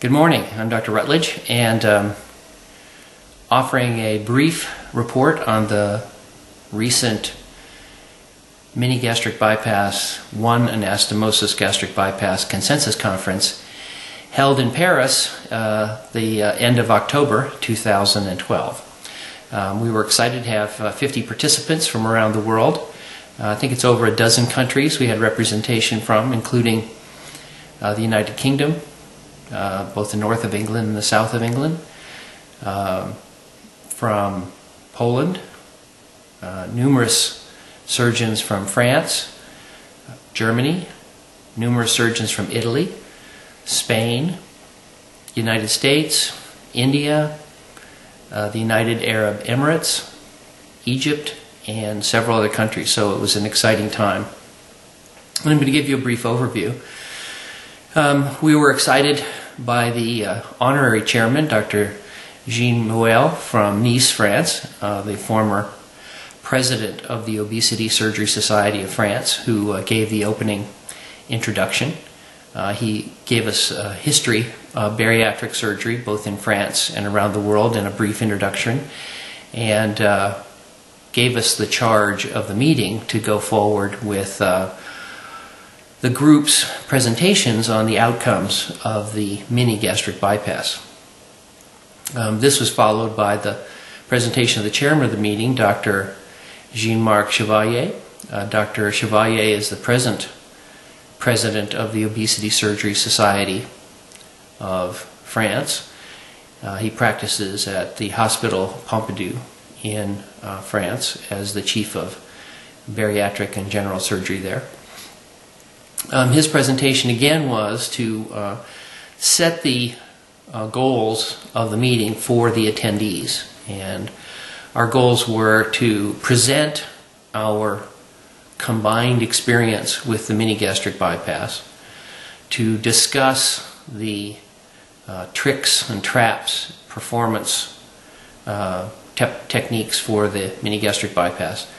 Good morning. I'm Dr. Rutledge, and offering a brief report on the recent mini gastric bypass 1 anastomosis gastric bypass consensus conference held in Paris the end of October 2012. We were excited to have 50 participants from around the world. I think it's over a dozen countries we had representation from, including the United Kingdom, both the north of England and the south of England, from Poland, numerous surgeons from France, Germany, numerous surgeons from Italy, Spain, United States, India, the United Arab Emirates, Egypt, and several other countries. So it was an exciting time. I'm going to give you a brief overview. We were excited by the honorary chairman, Dr. Jean Mouel from Nice, France, the former president of the Obesity Surgery Society of France, who gave the opening introduction. He gave us a history of bariatric surgery, both in France and around the world, in a brief introduction, and gave us the charge of the meeting to go forward with the group's presentations on the outcomes of the mini gastric bypass. This was followed by the presentation of the chairman of the meeting, Dr. Jean-Marc Chevalier. Dr. Chevalier is the present president of the Obesity Surgery Society of France. He practices at the Hospital Pompidou in France as the chief of bariatric and general surgery there. His presentation again was to set the goals of the meeting for the attendees, and our goals were to present our combined experience with the mini gastric bypass, to discuss the tricks and traps, performance techniques for the mini gastric bypass,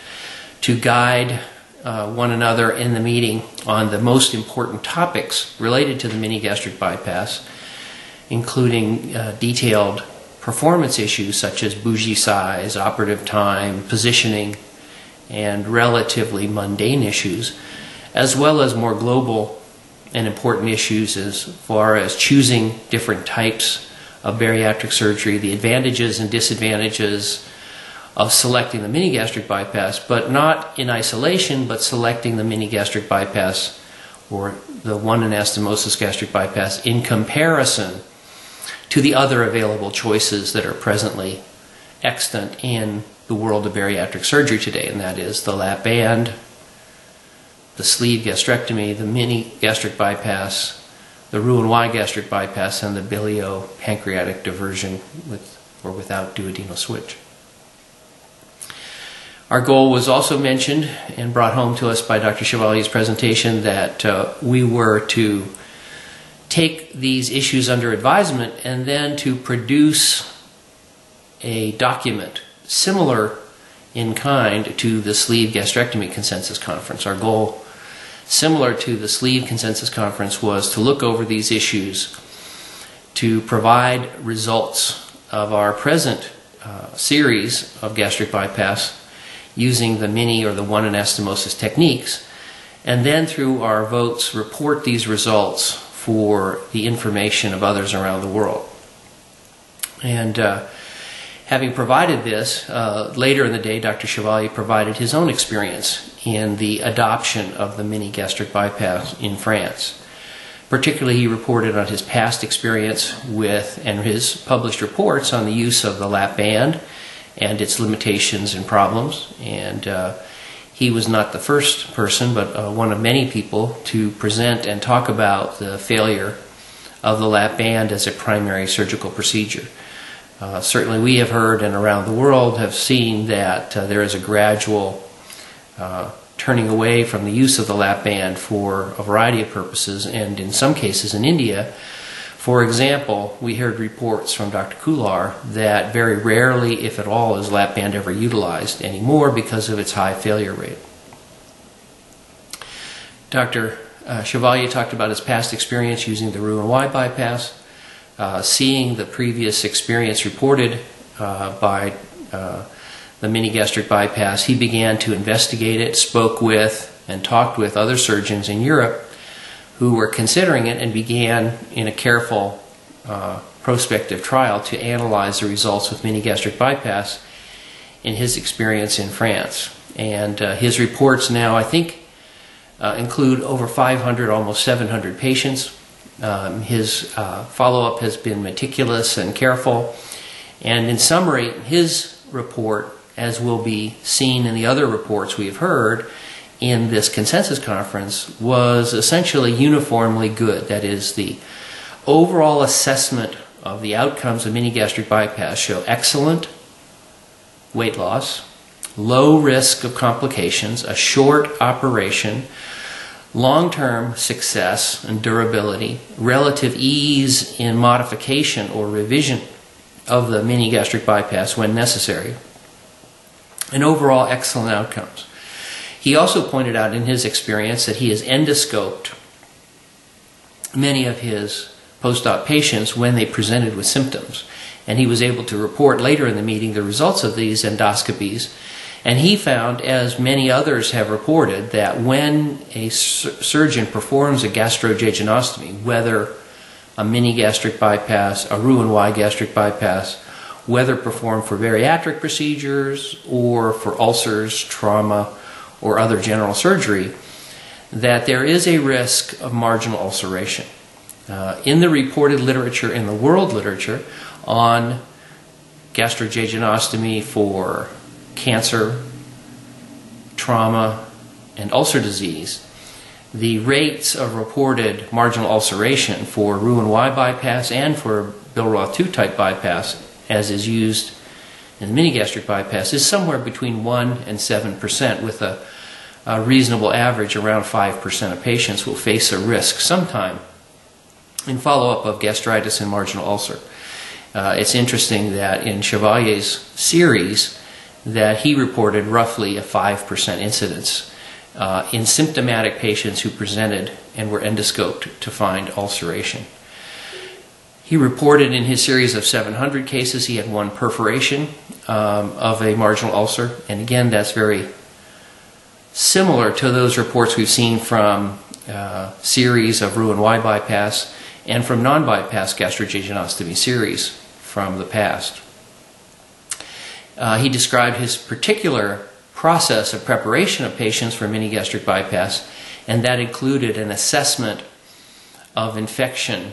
to guide one another in the meeting on the most important topics related to the mini gastric bypass, including detailed performance issues such as bougie size, operative time, positioning, and relatively mundane issues, as well as more global and important issues as far as choosing different types of bariatric surgery, the advantages and disadvantages of selecting the mini gastric bypass, but not in isolation, but selecting the mini gastric bypass or the 1 anastomosis gastric bypass in comparison to the other available choices that are presently extant in the world of bariatric surgery today, and that is the lap band, the sleeve gastrectomy, the mini gastric bypass, the Roux-en-Y gastric bypass, and the bilio-pancreatic diversion with or without duodenal switch. Our goal was also mentioned and brought home to us by Dr. Chevalier's presentation that we were to take these issues under advisement and then to produce a document similar in kind to the sleeve gastrectomy consensus conference. Our goal, similar to the sleeve consensus conference, was to look over these issues, to provide results of our present series of gastric bypass using the mini or the 1 anastomosis techniques, and then through our votes report these results for the information of others around the world. And having provided this, later in the day Dr. Chevalier provided his own experience in the adoption of the mini gastric bypass in France. Particularly, he reported on his past experience with and his published reports on the use of the lap band and its limitations and problems, and he was not the first person, but one of many people to present and talk about the failure of the lap band as a primary surgical procedure. Certainly we have heard and around the world have seen that there is a gradual turning away from the use of the lap band for a variety of purposes, and in some cases in India, for example, we heard reports from Dr. Kular that very rarely, if at all, is lap band ever utilized anymore because of its high failure rate. Dr. Chevalier talked about his past experience using the Roux-en-Y bypass. seeing the previous experience reported by the mini gastric bypass, he began to investigate it, spoke with and talked with other surgeons in Europe who were considering it, and began in a careful prospective trial to analyze the results with mini gastric bypass in his experience in France. And his reports now, I think, include over 500, almost 700 patients. His follow-up has been meticulous and careful. And in summary, his report, as will be seen in the other reports we have heard in this consensus conference, was essentially uniformly good. That is, the overall assessment of the outcomes of mini gastric bypass show excellent weight loss, low risk of complications, a short operation, long-term success and durability, relative ease in modification or revision of the mini gastric bypass when necessary, and overall excellent outcomes. He also pointed out in his experience that he has endoscoped many of his post-op patients when they presented with symptoms, and he was able to report later in the meeting the results of these endoscopies. And he found, as many others have reported, that when a surgeon performs a gastrojejunostomy, whether a mini gastric bypass, a Roux-en-Y gastric bypass, whether performed for bariatric procedures or for ulcers, trauma, or other general surgery, that there is a risk of marginal ulceration. In the reported literature, in the world literature, on gastrojejunostomy for cancer, trauma, and ulcer disease, the rates of reported marginal ulceration for Roux-en-Y bypass and for Billroth 2 type bypass, as is used in the mini gastric bypass, is somewhere between 1 and 7%, with a reasonable average around 5% of patients will face a risk sometime in follow-up of gastritis and marginal ulcer. It's interesting that in Chevalier's series that he reported roughly a 5% incidence in symptomatic patients who presented and were endoscoped to find ulceration. He reported in his series of 700 cases he had one perforation of a marginal ulcer, and again that's very similar to those reports we've seen from series of Roux-en-Y bypass and from non-bypass gastrojejunostomy series from the past. He described his particular process of preparation of patients for mini gastric bypass, and that included an assessment of infection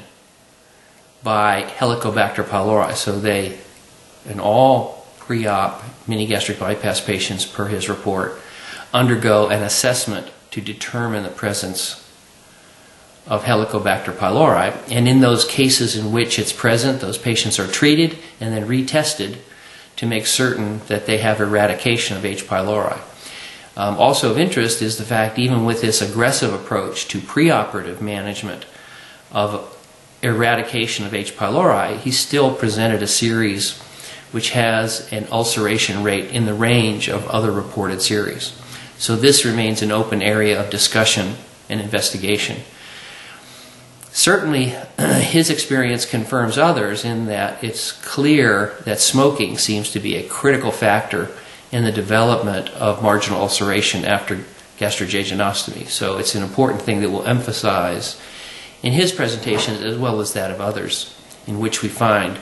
by Helicobacter pylori. So they, in all pre-op mini gastric bypass patients, per his report, undergo an assessment to determine the presence of Helicobacter pylori, and in those cases in which it's present, those patients are treated and then retested to make certain that they have eradication of H. pylori. Also of interest is the fact, even with this aggressive approach to preoperative management of eradication of H. pylori, he still presented a series which has an ulceration rate in the range of other reported series. So this remains an open area of discussion and investigation. Certainly, his experience confirms others in that it's clear that smoking seems to be a critical factor in the development of marginal ulceration after gastrojejunostomy. So it's an important thing that we'll emphasize in his presentation as well as that of others, in which we find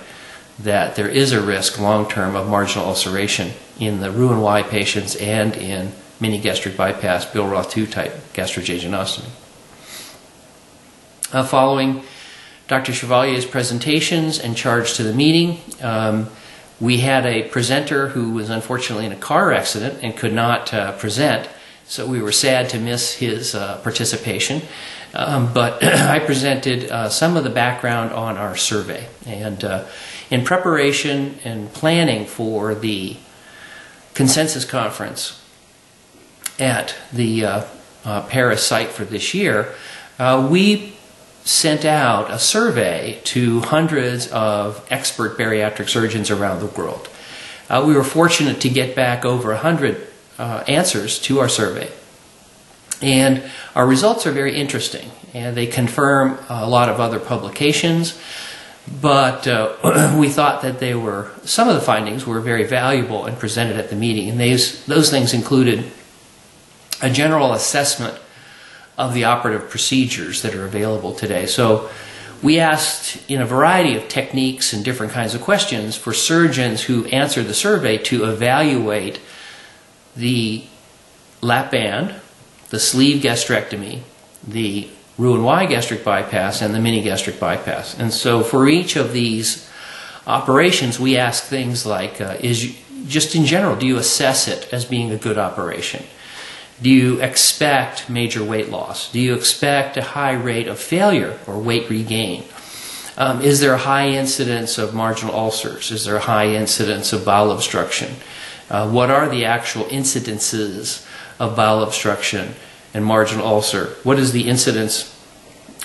that there is a risk long-term of marginal ulceration in the Roux-en-Y patients and in mini gastric bypass Billroth 2 type gastrojejunostomy. Following Dr. Chevalier's presentations and charge to the meeting, we had a presenter who was unfortunately in a car accident and could not present, so we were sad to miss his participation. But I presented some of the background on our survey. And in preparation and planning for the consensus conference at the Paris site for this year, we sent out a survey to hundreds of expert bariatric surgeons around the world. We were fortunate to get back over 100 answers to our survey. And our results are very interesting, and they confirm a lot of other publications. But we thought that some of the findings were very valuable and presented at the meeting. And those things included a general assessment of the operative procedures that are available today. So we asked, in a variety of techniques and different kinds of questions, for surgeons who answered the survey to evaluate the lap band, the sleeve gastrectomy, the Roux-en-Y gastric bypass, and the mini gastric bypass. And so for each of these operations, we ask things like, just in general, do you assess it as being a good operation? Do you expect major weight loss? Do you expect a high rate of failure or weight regain? Is there a high incidence of marginal ulcers? Is there a high incidence of bowel obstruction? What are the actual incidences of bowel obstruction and marginal ulcer? What is the incidence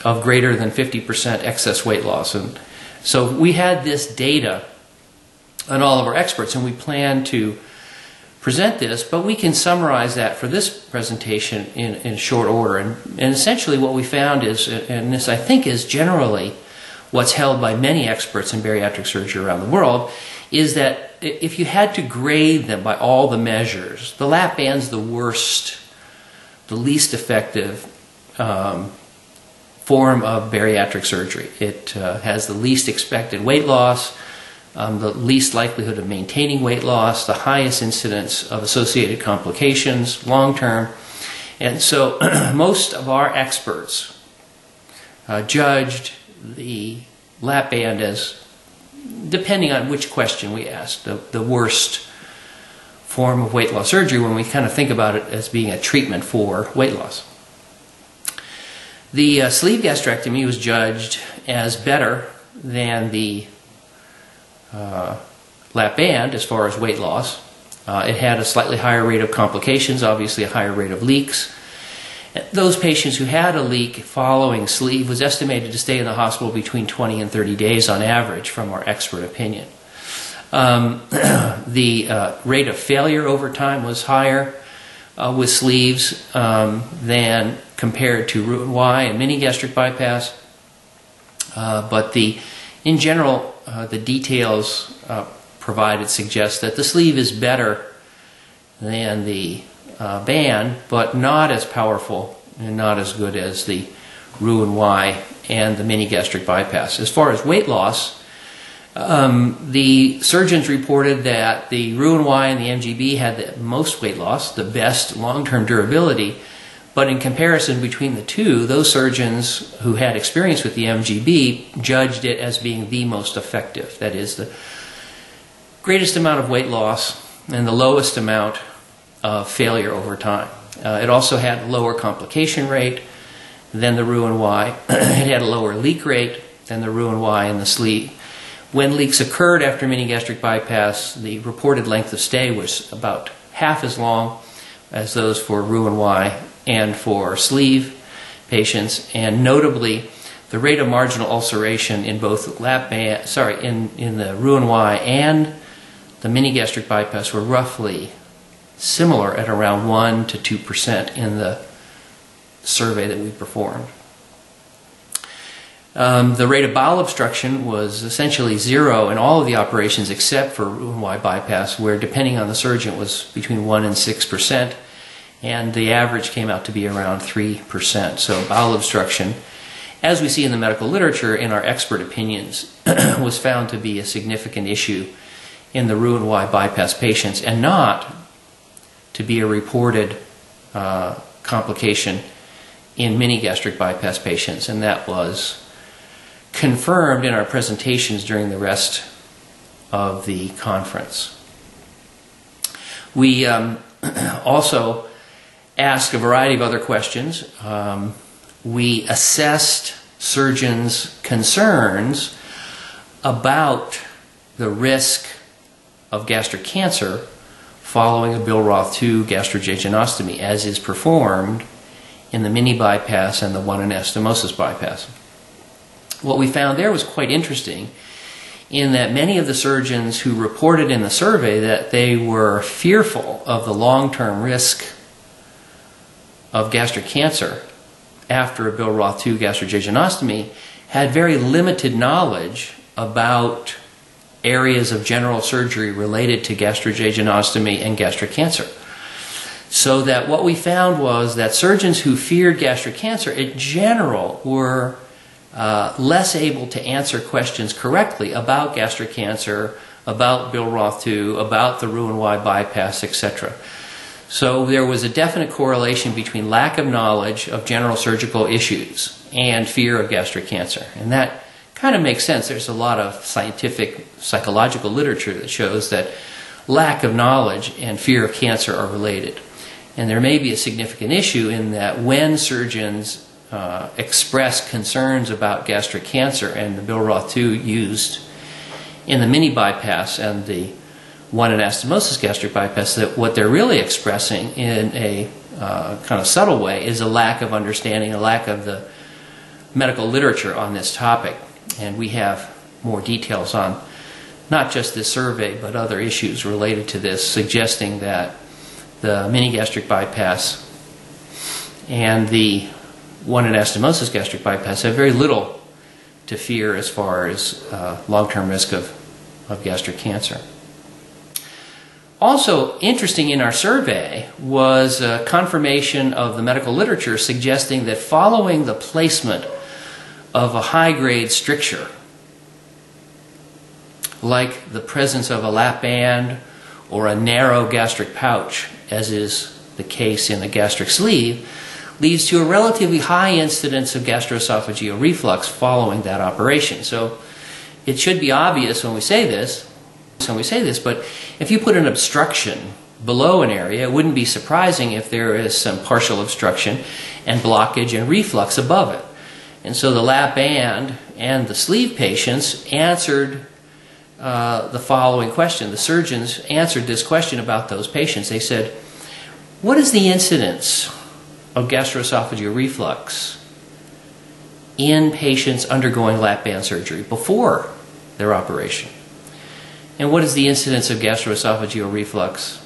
of greater than 50% excess weight loss? And so we had this data on all of our experts, and we plan to present this, but we can summarize that for this presentation in short order. And essentially what we found is, and this I think is generally what's held by many experts in bariatric surgery around the world, is that if you had to grade them by all the measures, the lap band's the worst, the least effective form of bariatric surgery. It has the least expected weight loss, the least likelihood of maintaining weight loss, the highest incidence of associated complications long term. And so most of our experts judged the lap band as, depending on which question we asked, the worst form of weight loss surgery when we kind of think about it as being a treatment for weight loss. The sleeve gastrectomy was judged as better than the lap band as far as weight loss. It had a slightly higher rate of complications, obviously a higher rate of leaks. Those patients who had a leak following sleeve was estimated to stay in the hospital between 20 and 30 days on average, from our expert opinion. The rate of failure over time was higher with sleeves than compared to Roux-en-Y and mini gastric bypass. But in general, the details provided suggest that the sleeve is better than the band, but not as powerful and not as good as the Roux-en-Y and the mini gastric bypass. As far as weight loss, the surgeons reported that the Roux-en-Y and the MGB had the most weight loss, the best long-term durability, but in comparison between the two, those surgeons who had experience with the MGB judged it as being the most effective. That is, the greatest amount of weight loss and the lowest amount of failure over time. It also had a lower complication rate than the Roux-en-Y. It had a lower leak rate than the Roux-en-Y and the sleeve. When leaks occurred after mini gastric bypass, the reported length of stay was about half as long as those for Roux-en-Y and for sleeve patients, and notably, the rate of marginal ulceration in both in the Roux-en-Y and the mini gastric bypass were roughly similar at around 1 to 2% in the survey that we performed. The rate of bowel obstruction was essentially zero in all of the operations except for Roux-en-Y bypass, where depending on the surgeon it was between 1 and 6%, and the average came out to be around 3%. So bowel obstruction, as we see in the medical literature in our expert opinions, was found to be a significant issue in the Roux-en-Y bypass patients, and not to be a reported complication in mini gastric bypass patients, and that was confirmed in our presentations during the rest of the conference. We also asked a variety of other questions. We assessed surgeons' concerns about the risk of gastric cancer following a Billroth II gastrojejunostomy, as is performed in the mini bypass and the one anastomosis bypass. What we found there was quite interesting, in that many of the surgeons who reported in the survey that they were fearful of the long-term risk of gastric cancer after a Billroth II gastrojejunostomy had very limited knowledge about areas of general surgery related to gastrojejunostomy and gastric cancer. So that what we found was that surgeons who feared gastric cancer in general were less able to answer questions correctly about gastric cancer, about Bill Roth II, about the Roux-en-Y bypass, etc. So there was a definite correlation between lack of knowledge of general surgical issues and fear of gastric cancer. And that kind of makes sense. There's a lot of scientific, psychological literature that shows that lack of knowledge and fear of cancer are related. And there may be a significant issue in that when surgeons express concerns about gastric cancer, and the Bill Roth II used in the mini bypass and the one anastomosis gastric bypass, that what they're really expressing in a kind of subtle way is a lack of understanding, a lack of the medical literature on this topic. And we have more details on not just this survey, but other issues related to this, suggesting that the mini gastric bypass and the one anastomosis gastric bypass have very little to fear as far as long-term risk of gastric cancer. Also interesting in our survey was confirmation of the medical literature suggesting that following the placement of a high-grade stricture, like the presence of a lap band or a narrow gastric pouch, as is the case in the gastric sleeve, leads to a relatively high incidence of gastroesophageal reflux following that operation. So it should be obvious when we say this, but if you put an obstruction below an area, it wouldn't be surprising if there is some partial obstruction and blockage and reflux above it. And so the lap band and the sleeve patients answered the following question. The surgeons answered this question about those patients. They said, what is the incidence of gastroesophageal reflux in patients undergoing lap band surgery before their operation? And what is the incidence of gastroesophageal reflux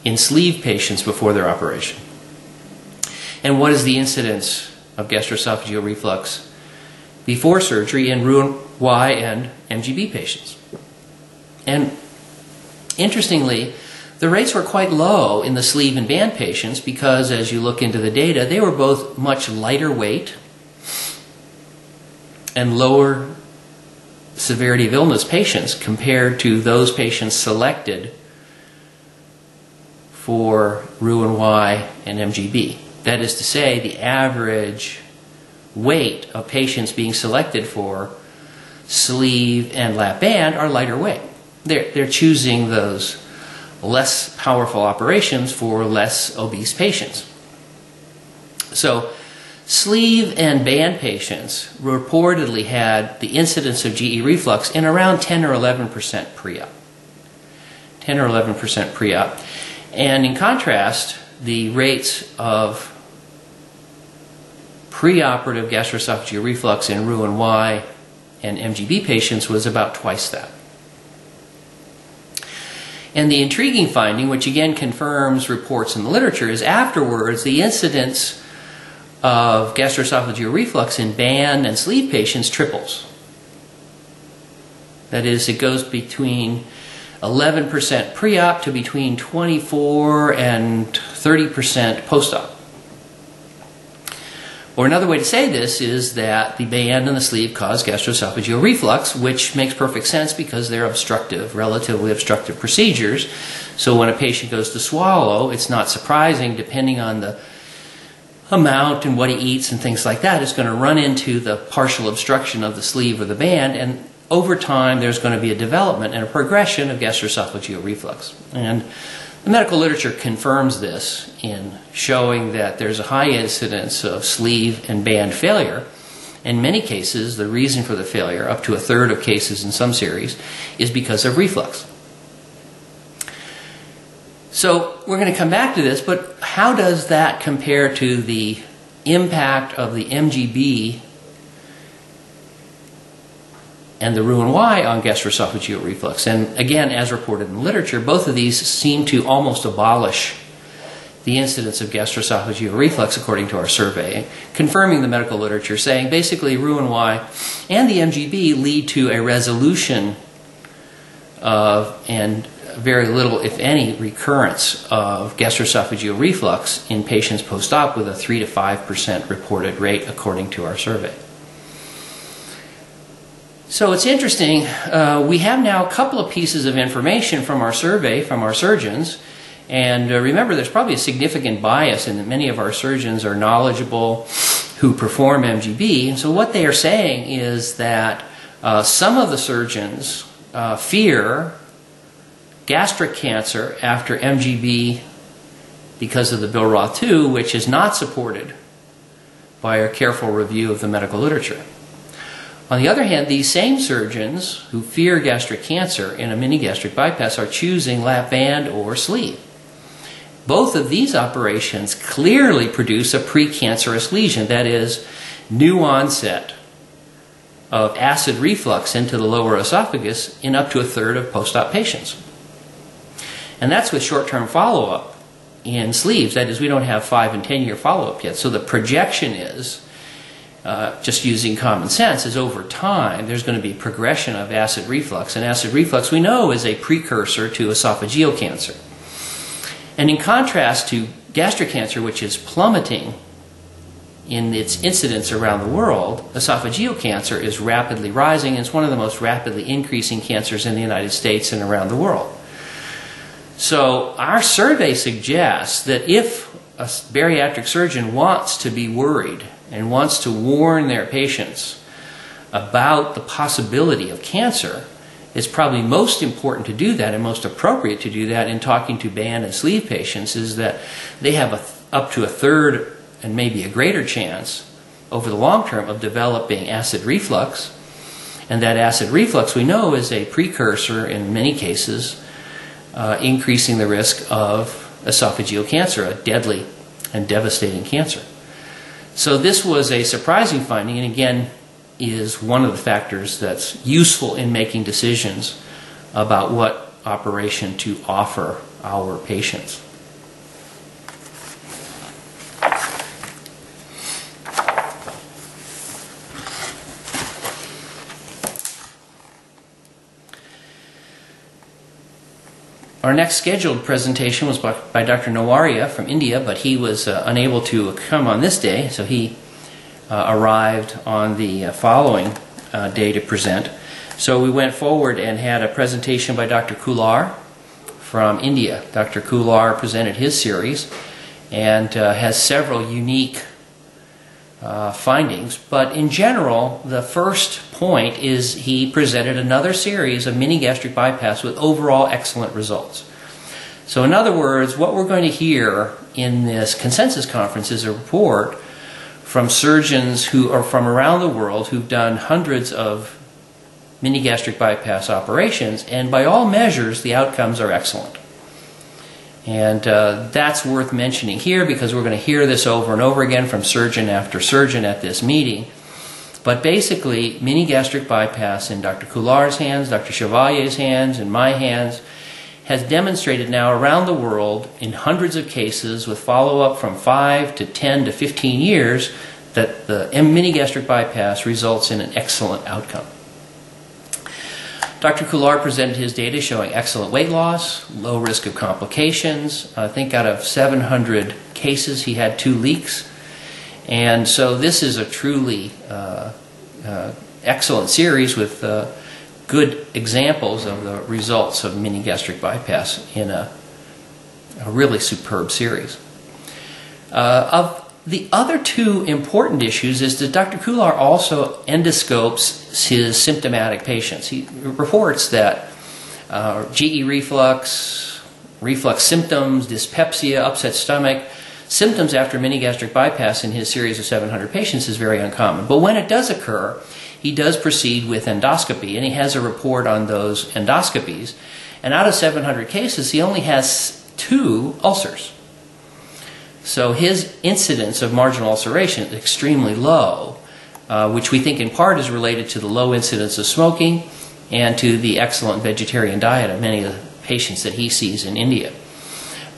in sleeve patients before their operation? And what is the incidence of gastroesophageal reflux before surgery in Roux-en-Y and MGB patients? And interestingly, the rates were quite low in the sleeve and band patients because, as you look into the data, they were both much lighter weight and lower severity of illness patients compared to those patients selected for Roux-en-Y and MGB. That is to say, the average weight of patients being selected for sleeve and lap band are lighter weight. They're choosing those less powerful operations for less obese patients. So sleeve and band patients reportedly had the incidence of GE reflux in around 10 or 11% pre-op. 10 or 11% pre-op. And in contrast, the rates of preoperative gastroesophageal reflux in Roux-en-Y and MGB patients was about twice that. And the intriguing finding, which again confirms reports in the literature, is afterwards the incidence of gastroesophageal reflux in band and sleeve patients triples. That is, it goes between 11% pre-op to between 24 and 30% post-op. Or another way to say this is that the band and the sleeve cause gastroesophageal reflux, which makes perfect sense because they're obstructive, relatively obstructive procedures. So when a patient goes to swallow, it's not surprising, depending on the amount and what he eats and things like that, it's going to run into the partial obstruction of the sleeve or the band, and over time there's going to be a development and a progression of gastroesophageal reflux. And the medical literature confirms this in showing that there's a high incidence of sleeve and band failure. In many cases, the reason for the failure, up to a third of cases in some series, is because of reflux. So we're going to come back to this, but how does that compare to the impact of the MGB and the Roux-en-Y on gastroesophageal reflux? And again, as reported in the literature, both of these seem to almost abolish the incidence of gastroesophageal reflux according to our survey, confirming the medical literature, saying basically Roux-en-Y and the MGB lead to a resolution of, and very little, if any, recurrence of gastroesophageal reflux in patients post-op, with a 3 to 5% reported rate according to our survey. So it's interesting, we have now a couple of pieces of information from our survey, from our surgeons, and remember there's probably a significant bias in that many of our surgeons are knowledgeable who perform MGB. And so what they are saying is that some of the surgeons fear gastric cancer after MGB because of the Bill Roth 2, which is not supported by a careful review of the medical literature. On the other hand, these same surgeons who fear gastric cancer in a mini gastric bypass are choosing lap band or sleeve. Both of these operations clearly produce a precancerous lesion, that is, new onset of acid reflux into the lower esophagus in up to a third of post-op patients. And that's with short-term follow-up in sleeves. That is, we don't have 5 and 10-year follow-up yet. So the projection is, just using common sense, is over time there's going to be progression of acid reflux. And acid reflux, we know, is a precursor to esophageal cancer. And in contrast to gastric cancer, which is plummeting in its incidence around the world, esophageal cancer is rapidly rising. It's one of the most rapidly increasing cancers in the United States and around the world. So our survey suggests that if a bariatric surgeon wants to be worried and wants to warn their patients about the possibility of cancer, it's probably most important to do that and most appropriate to do that in talking to band and sleeve patients, is that they have up to a third and maybe a greater chance over the long term of developing acid reflux. And that acid reflux, we know, is a precursor in many cases, increasing the risk of esophageal cancer, a deadly and devastating cancer. So this was a surprising finding, and again is one of the factors that's useful in making decisions about what operation to offer our patients. Our next scheduled presentation was by Dr. Nawaria from India, but he was unable to come on this day, so he arrived on the following day to present. So we went forward and had a presentation by Dr. Kular from India. Dr. Kular presented his series and has several unique findings, but in general the first point is he presented another series of mini gastric bypass with overall excellent results. So in other words, what we're going to hear in this consensus conference is a report from surgeons who are from around the world who've done hundreds of mini gastric bypass operations, and by all measures the outcomes are excellent. And that's worth mentioning here because we're going to hear this over and over again from surgeon after surgeon at this meeting. But basically, mini gastric bypass in Dr. Kular's hands, Dr. Chevalier's hands, and my hands has demonstrated now around the world in hundreds of cases with follow-up from 5 to 10 to 15 years that the mini gastric bypass results in an excellent outcome. Dr. Kular presented his data showing excellent weight loss, low risk of complications. I think out of 700 cases he had 2 leaks. And so this is a truly excellent series with good examples of the results of mini gastric bypass in a really superb series. Of the other 2 important issues is that Dr. Kular also endoscopes his symptomatic patients. He reports that GE reflux, reflux symptoms, dyspepsia, upset stomach, symptoms after mini gastric bypass in his series of 700 patients is very uncommon. But when it does occur, he does proceed with endoscopy, and he has a report on those endoscopies. And out of 700 cases, he only has 2 ulcers. So his incidence of marginal ulceration is extremely low, which we think in part is related to the low incidence of smoking and to the excellent vegetarian diet of many of the patients that he sees in India.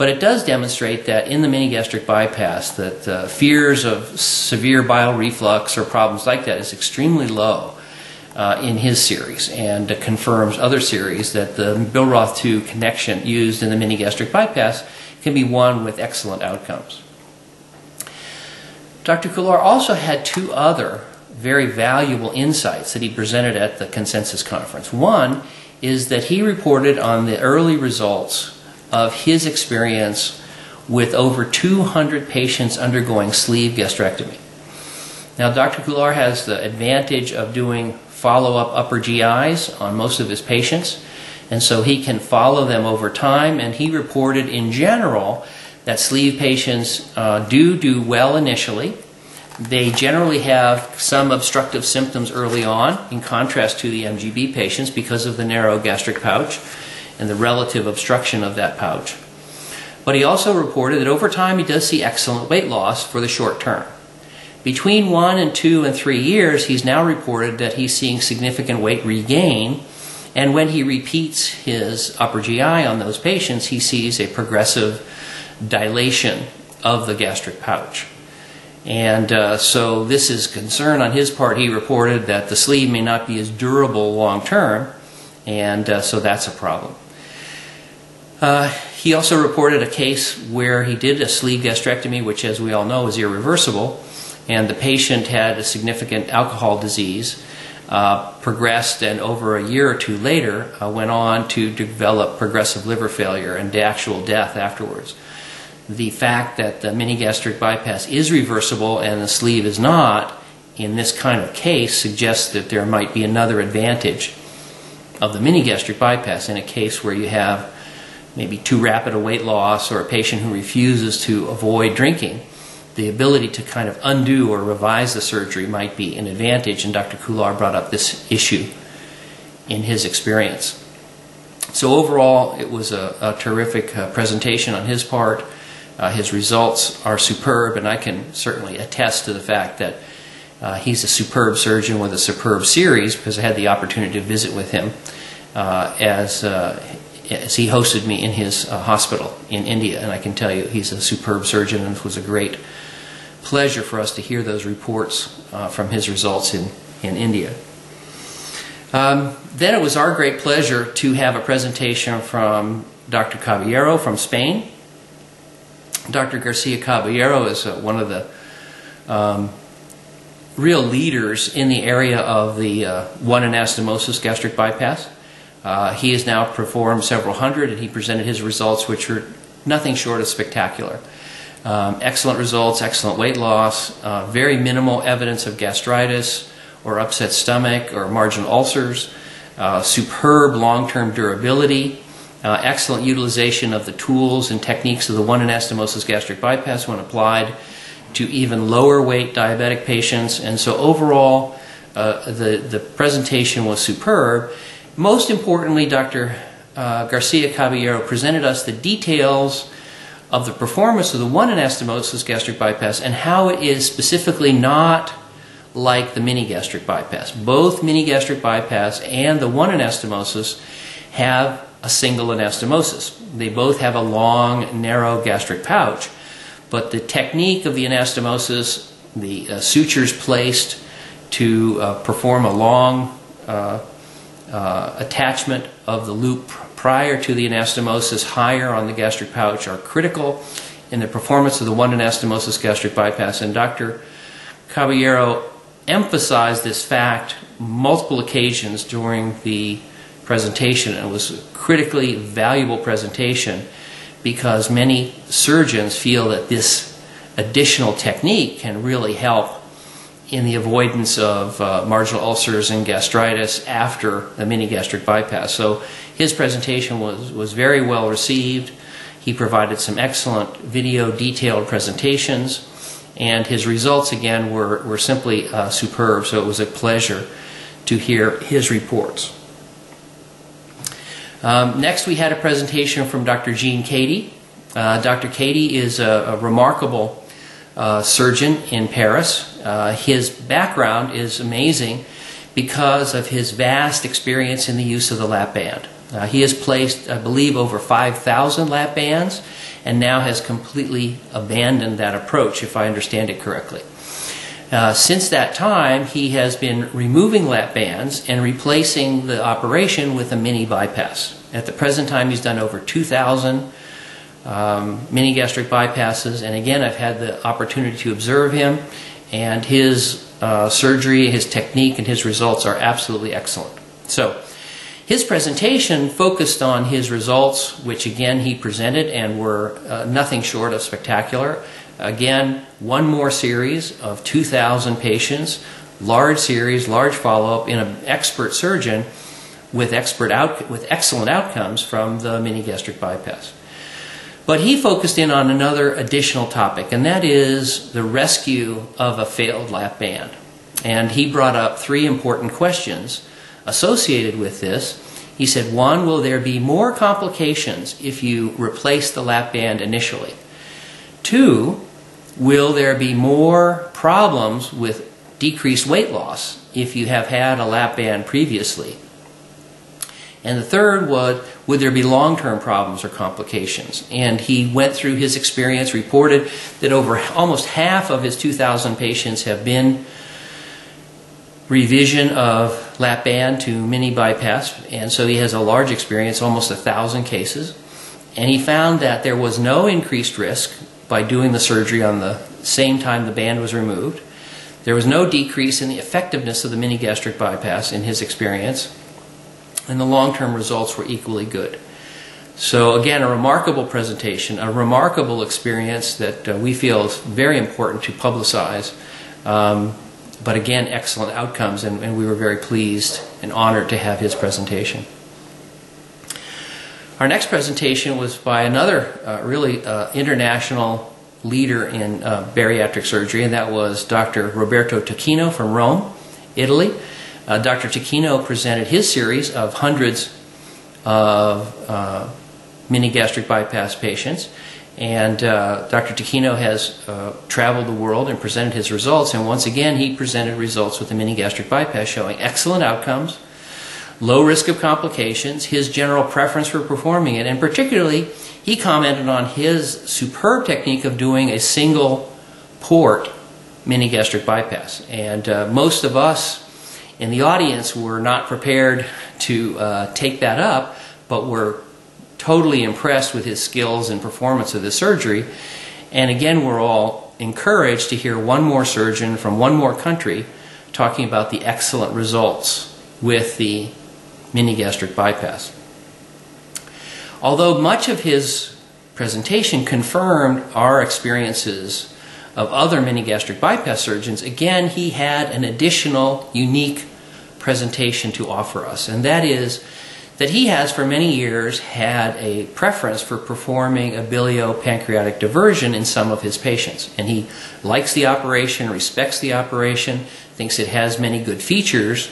But it does demonstrate that in the mini gastric bypass that fears of severe bile reflux or problems like that is extremely low in his series, and confirms other series that the Billroth 2 connection used in the mini gastric bypass can be one with excellent outcomes. Dr. Couillard also had two other very valuable insights that he presented at the consensus conference. One is that he reported on the early results of his experience with over 200 patients undergoing sleeve gastrectomy. Now, Dr. Couillard has the advantage of doing follow-up upper GIs on most of his patients, and so he can follow them over time, and he reported in general that sleeve patients do well initially. They generally have some obstructive symptoms early on, in contrast to the MGB patients, because of the narrow gastric pouch and the relative obstruction of that pouch. But he also reported that over time he does see excellent weight loss for the short term. Between 1 and 2 and 3 years, he's now reported that he's seeing significant weight regain, and when he repeats his upper GI on those patients, he sees a progressive dilation of the gastric pouch. And so this is concern on his part. He reported that the sleeve may not be as durable long term, and so that's a problem. He also reported a case where he did a sleeve gastrectomy, which, as we all know, is irreversible, and the patient had a significant alcohol disease, progressed, and over a year or two later went on to develop progressive liver failure and actual death afterwards. The fact that the mini gastric bypass is reversible and the sleeve is not, in this kind of case, suggests that there might be another advantage of the mini gastric bypass in a case where you have maybe too rapid a weight loss or a patient who refuses to avoid drinking. The ability to kind of undo or revise the surgery might be an advantage, and Dr. Couillard brought up this issue in his experience. So overall, it was a terrific presentation on his part. His results are superb, and I can certainly attest to the fact that he's a superb surgeon with a superb series, because I had the opportunity to visit with him as he hosted me in his hospital in India, and I can tell you he's a superb surgeon, and it was a great pleasure for us to hear those reports from his results in India. Then it was our great pleasure to have a presentation from Dr. Caballero from Spain. Dr. Garcia Caballero is one of the real leaders in the area of the one anastomosis gastric bypass. He has now performed several hundred, and he presented his results, which are nothing short of spectacular. Excellent results, excellent weight loss, very minimal evidence of gastritis or upset stomach or marginal ulcers, superb long-term durability, excellent utilization of the tools and techniques of the one anastomosis gastric bypass when applied to even lower weight diabetic patients. And so overall, the presentation was superb. Most importantly, Dr. Garcia Caballero presented us the details of the performance of the one anastomosis gastric bypass and how it is specifically not like the mini gastric bypass. Both mini gastric bypass and the one anastomosis have a single anastomosis. They both have a long, narrow gastric pouch, but the technique of the anastomosis, the sutures placed to perform a long attachment of the loop prior to the anastomosis higher on the gastric pouch, are critical in the performance of the one anastomosis gastric bypass. And Dr. Caballero emphasized this fact multiple occasions during the presentation. It was a critically valuable presentation because many surgeons feel that this additional technique can really help in the avoidance of marginal ulcers and gastritis after the mini gastric bypass. So his presentation was very well received. He provided some excellent video detailed presentations, and his results again were simply superb, so it was a pleasure to hear his reports. Next we had a presentation from Dr. Jean Cady. Dr. Cady is a remarkable surgeon in Paris. His background is amazing because of his vast experience in the use of the lap band. He has placed, I believe, over 5,000 lap bands, and now has completely abandoned that approach, if I understand it correctly. Since that time, he has been removing lap bands and replacing the operation with a mini bypass. At the present time, he's done over 2,000 mini gastric bypasses, and again, I've had the opportunity to observe him, and his surgery, his technique, and his results are absolutely excellent. So, his presentation focused on his results, which again he presented and were nothing short of spectacular. Again, one more series of 2,000 patients, large series, large follow-up in an expert surgeon with excellent outcomes from the mini gastric bypass. But he focused in on another additional topic, and that is the rescue of a failed lap band. And he brought up three important questions associated with this. He said, one, will there be more complications if you replace the lap band initially? Two, will there be more problems with decreased weight loss if you have had a lap band previously? And the third would there be long-term problems or complications? And he went through his experience, reported that over almost half of his 2,000 patients have been revision of lap band to mini bypass, and so he has a large experience, almost 1,000 cases. And he found that there was no increased risk by doing the surgery on the same time the band was removed. There was no decrease in the effectiveness of the mini gastric bypass in his experience, and the long-term results were equally good. So again, a remarkable presentation, a remarkable experience that we feel is very important to publicize, but again, excellent outcomes, and we were very pleased and honored to have his presentation. Our next presentation was by another really international leader in bariatric surgery, and that was Dr. Roberto Tacchino from Rome, Italy. Dr. Tacchino presented his series of hundreds of mini gastric bypass patients, and Dr. Tacchino has traveled the world and presented his results, and once again he presented results with the mini gastric bypass showing excellent outcomes, low risk of complications, his general preference for performing it, and particularly he commented on his superb technique of doing a single port mini gastric bypass. And most of us in the audience were not prepared to take that up, but were totally impressed with his skills and performance of the surgery. And again, we're all encouraged to hear one more surgeon from one more country talking about the excellent results with the mini gastric bypass. Although much of his presentation confirmed our experiences of other mini gastric bypass surgeons, again, he had an additional unique presentation to offer us, and that is that he has for many years had a preference for performing a biliopancreatic diversion in some of his patients. And he likes the operation, respects the operation, thinks it has many good features.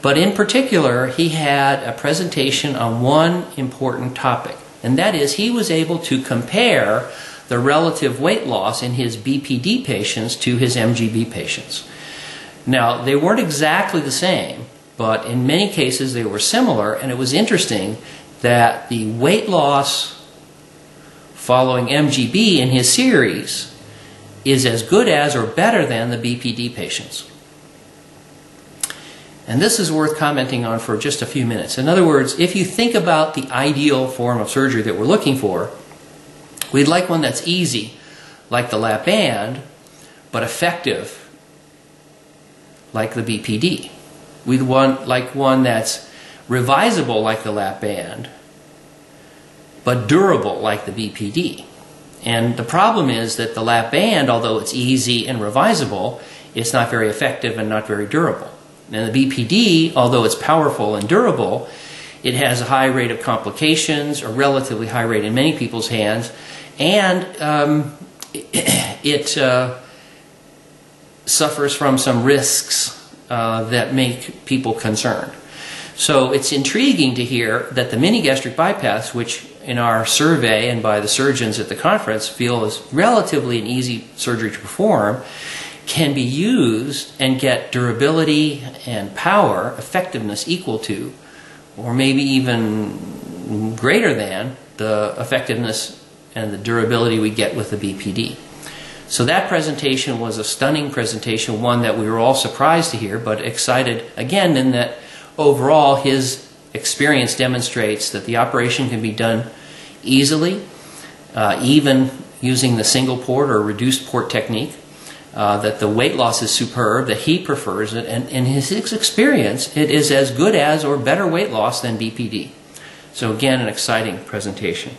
But in particular, he had a presentation on one important topic, and that is he was able to compare the relative weight loss in his BPD patients to his MGB patients. Now, they weren't exactly the same, but in many cases they were similar, and it was interesting that the weight loss following MGB in his series is as good as or better than the BPD patients. And this is worth commenting on for just a few minutes. In other words, if you think about the ideal form of surgery that we're looking for, we'd like one that's easy, like the lap band, but effective, like the BPD. We'd like one that's revisable, like the lap band, but durable, like the BPD. And the problem is that the lap band, although it's easy and revisable, it's not very effective and not very durable. And the BPD, although it's powerful and durable, it has a high rate of complications, a relatively high rate in many people's hands, and it suffers from some risks that make people concerned. So it's intriguing to hear that the mini gastric bypass, which in our survey and by the surgeons at the conference feel is relatively an easy surgery to perform, can be used and get durability and power, effectiveness equal to, or maybe even greater than, the effectiveness and the durability we get with the BPD. So that presentation was a stunning presentation, one that we were all surprised to hear, but excited again in that overall his experience demonstrates that the operation can be done easily, even using the single port or reduced port technique, that the weight loss is superb, that he prefers it, and in his experience it is as good as or better weight loss than BPD. So again, an exciting presentation.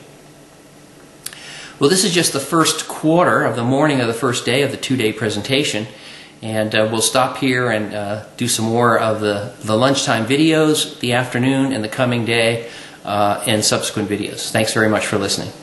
Well, this is just the first quarter of the morning of the first day of the two-day presentation, and we'll stop here and do some more of the lunchtime videos, the afternoon and the coming day, and subsequent videos. Thanks very much for listening.